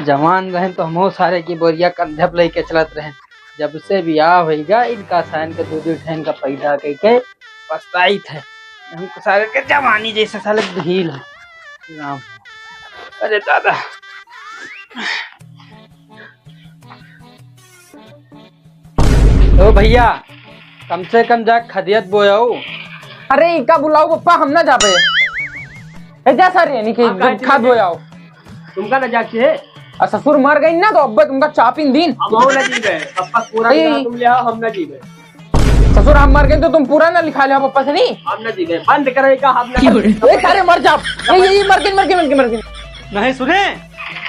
जवान रहे तो हम सारे की बोरिया कंधे पे लेके चलत रहे। जब से बियाह होगा इनका सैन के दूध ठहन का पैदा करके पछताई थे। हमको सारे के जवानी जैसे साले ढील है। राम अरे दादा तो भैया कम से कम जा खदियत बोयाओ। अरे इका बुलाओ पप्पा हम ना जाबे जा सारे यानी कि खाद बोयाओ तुमका न जाके ससुर मर गई ना तो अब्बा तुमका चापिन दिन हम न जी गए पप्पा पूरा तुम ले आओ हम न जी गए। ससुर हम मर गए तो तुम पूरा ना लिखा ले पप्पा से नहीं हम न जी गए बंद करेगा हम अरे मर जाओ ये मर गए नहीं सुने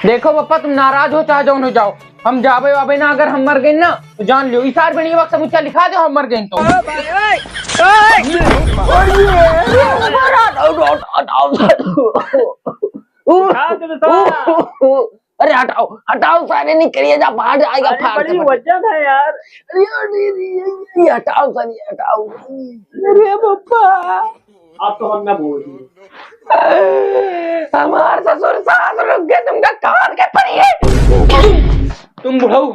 देखो पप्पा तुम नाराज हो चाहे जौन हो जाओ हम जाबे वाबे ना अगर हम मर गए ना तो जान लियो इसार बनी वक्त समूचा लिखा दो हम मर गए तो अरे हटाओ हटाओ सारे नहीं करिए जा बाहर जाएगा बड़ी वजन है यार। ये हटाओ सारे हटाओ अरे पप्पा अब तो हम ना बोल हमार ससुर सास रुक गए तुमका कार के पड़ी है तुम बुढ़ऊ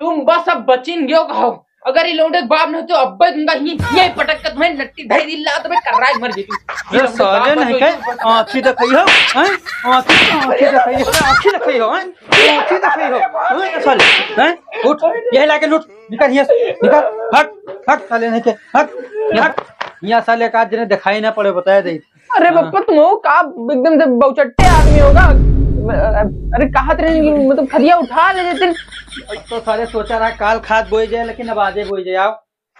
तुम बस अब बचिन गयो कहो अगर ये लोडे बाप न तो अब्बे तुमका ये पटक के तुम्हें लट्टी धई दिला तो मैं कर रहा मर जेतू ये साले नहीं के आंखी देखई हो हैं आंखी देखई हो हैं साले हैं उठ यही लाके लूट निकल यहां निकल हट साले नहीं के हट यहाँ साले का जने दिखाई ना पड़े बताया दे। अरे पप्पा तुम हो का एकदम से बहुचट्टे आदमी होगा। अरे कहा मतलब खदिया उठा ले देते तो सारे सोचा रहा काल खाद बोई जाए लेकिन अब आजे बोई जाए। आओ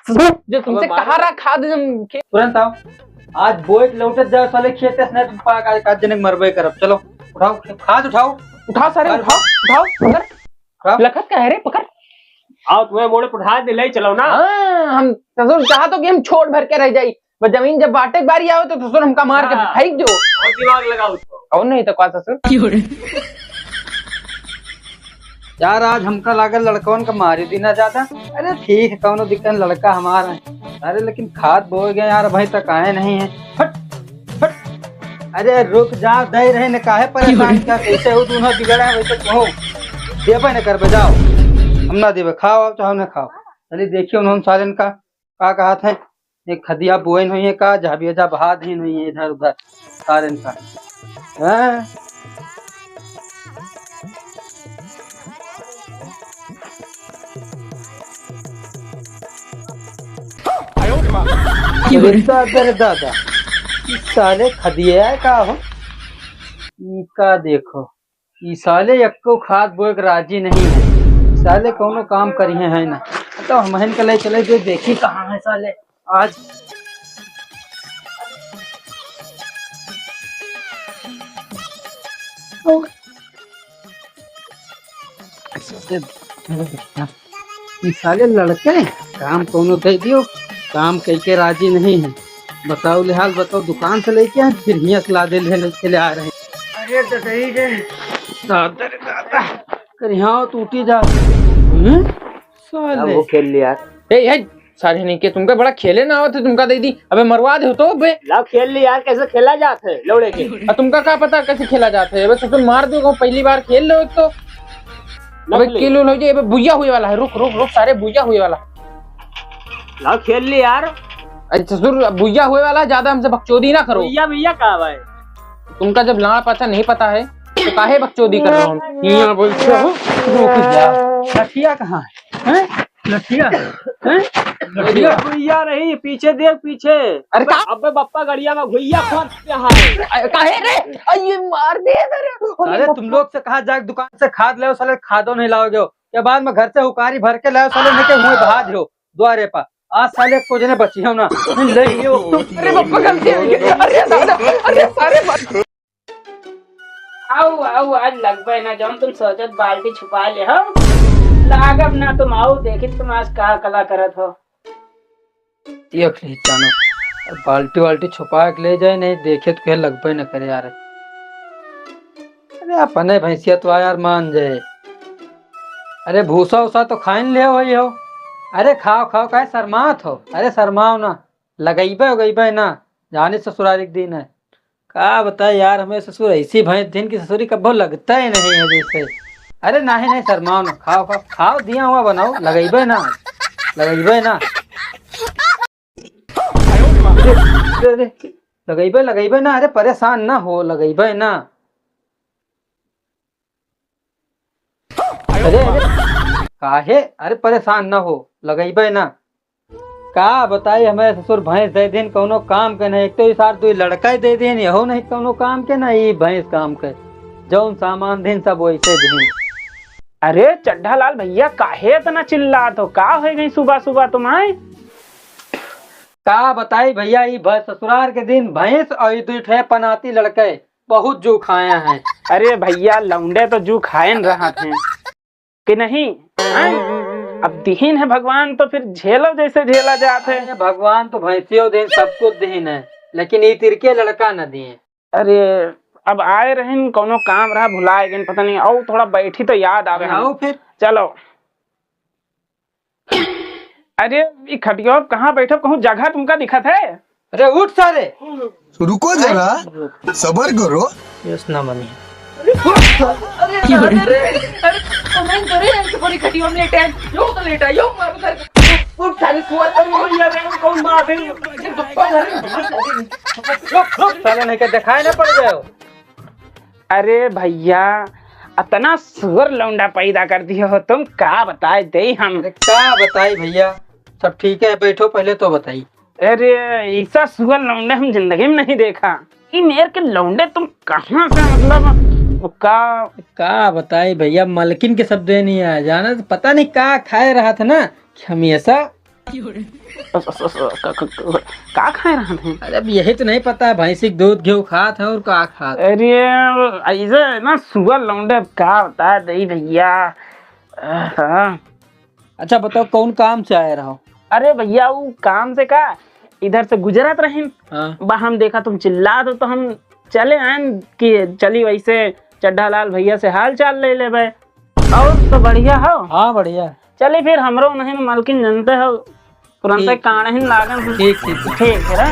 जो तुमसे कहा रहा खाद तुरंत आओ आज बोई लौटत जाओ साले खेत का जने मरबे करब। चलो उठाओ खाद उठाओ सारे उठाओ पकड़ लखत का है रे पकड़ आओ तुम्हें मोड़े उठा दे ले चलो ना। हम ससुर चाह तो कि हम छोड़ भर के रह जाई बस जमीन जब बाटे की बारी आओ तो ससुर हमका मार के फेंक जो और दिमाग लगाओ उसको और नहीं तो का ससुर यार आज हमका लागल लड़कवन का मारी देना ज्यादा। अरे ठीक है कौनो दिक्कत लड़का हमारा है। अरे लेकिन खाद बोए गए यार भाई तक आए नहीं है। फट अरे रुक जा दे रहे न काहे परेशान क्या कैसे हो दोनों बिगड़ा है वैसे कहो देवे न कर बजाओ हम ना देवे खाओ आप चाहो न खाओ। चलिए देखिए उन्होंने सारे का कहा था एक खदिया बोए हुई है का झाबिया जा बहा दी हुई है इधर उधर सारे का दादा साले खदिया का हो इका देखो ई साले यक्को खाद बोए राजी नहीं है। साले कौनो काम करिए है ना तो हम के ले चले जो देखी कहाँ है साले आज साले लड़के काम कोनो दे दियो काम कह के राजी नहीं है। बताओ लिहाल बताओ दुकान से लेके आए फिर हियाँ से ला दे ले आ रहे हैं। अरे तो सही दादा कर यहाँ टूटी जा साले वो खेल लिया सारे नहीं के तुमका बड़ा खेले ना आवत तुमका दे दी अबे मरवा दे तो बे ला खेल ली यार कैसे खेला जाता है लौड़े के तुमका क्या पता कैसे खेला जाता है बस तुम मार दो पहली बार खेल लो तो अबे किलो हो जाए बुझा हुए वाला है। रुक रुक रुक सारे बुझा हुए वाला ला खेल ली यार। अच्छा ससुर बुझा हुए वाला ज्यादा हमसे बकचोदी ना करो। भैया भैया कहा भाई तुमका जब लाड़ पाचा नहीं पता है तो काहे बकचोदी कर रहे हो यहाँ बोलते हो। रुक जा लठिया कहाँ है लठिया भैया नहीं पीछे देख पीछे। अरे अबे बप्पा गड़िया में भैया काहे रे ये मार दे अरे तुम लोग से कहा जाके दुकान से खाद ले साले खादो नहीं लाओगे क्या बाद में घर से हुकारी भर के लाओ साले लेके हुए बहा दो द्वारे पर आज साले को जने बची हो ना ले लियो। अरे बप्पा गलती हो गई अरे दादा अरे सारे आओ आओ आज लगभग ना जाऊं तुम सोचत बाल्टी छुपा ले हो लागब ना तुम आओ देखी तुम आज कहा कला करत हो ये जानो बाल्टी वाल्टी छुपा के ले जाए नहीं देखे तो कहे लगभग न करे यार। अरे अपने भैंसिया तो यार मान जाए। अरे भूसा उसा तो खाइन ले हो अरे खाओ खाओ काहे शर्मात हो। अरे शर्माओ ना लगैबे उगैबे ना जाने ससुराल दिन है का बताए यार हमें ससुर ऐसी भैंस दिन की ससुरी कब्बो लगता ही नहीं है जैसे अरे नहीं नहीं शर्माओ ना, खाओ खाओ खाओ, दिया हुआ बनाओ, लगेबे ना लगेबे ना। अरे लगेबे लगेबे ना, अरे परेशान ना हो, लगेबे ना। अरे काहे, अरे परेशान ना हो, लगेबे ना। का बताई हमें ससुर भैंस दे दिन कोनो काम के नहीं, एक तो सार तू लड़का ही दे दिन, यहो नहीं कोनो काम के ना, ये भैंस काम के जौन सामान दिन सब वैसे दिन। अरे चड्ढा लाल भैया काहे इतना चिल्लात हो, का हो गई सुबह सुबह तुम्हारे? का बताई भैया, ये ससुराल के दिन भैंस और ये दू ठे पनाती लड़के बहुत जू खाया है। अरे भैया लौंडे तो जू खाए न रहा थे कि नहीं हैं? अब दीन है भगवान तो फिर झेलो जैसे झेला जाते है। भगवान तो भैंसियों दिन सबको दीन है, लेकिन ये तिरके लड़का न दिए। अरे अब आए रहे कोनो काम रहा भुलाए गए पता नहीं, और थोड़ा बैठी तो याद आवे आओ फिर चलो। अरे ये खटिया कहाँ बैठो, कहूँ जगह तुमका दिखत है? अरे उठ सारे, रुको जरा सबर करो। यस ना मनी। साले नहीं के दिखाई ना पड़ गए हो। अरे भैया इतना सुअर लौंडा पैदा कर दिया हो तुम, का बताए दे हम। अरे क्या बताई भैया, सब ठीक है, बैठो पहले तो बताई। अरे ऐसा सुअर लौंडे हम जिंदगी में नहीं देखा। ये मेरे के लौंडे तुम कहाँ से, मतलब का बताई भैया, मलकिन के शब्द नहीं आया जाना, तो पता नहीं का खाए रहा था ना हमेशा। का खाए रहा थे? अरे अब यही तो नहीं पता, भैंसी दूध घी खात है और का खात। अरे ऐसे ना सुअर लौंडे का बता दे भैया। अच्छा बताओ कौन काम से आए रहो? अरे भैया वो काम से का, इधर से गुजरत रहे, हाँ। हम देखा तुम चिल्ला तो हम चले आए कि चली वैसे चड्ढा लाल भैया से हाल चाल ले ले भाई। और तो बढ़िया हो? हाँ बढ़िया। चलिए फिर हमरो नहीं मालकिन जानते हो तुरंत काढ़े ही लागन। ठीक ठीक ठीक है।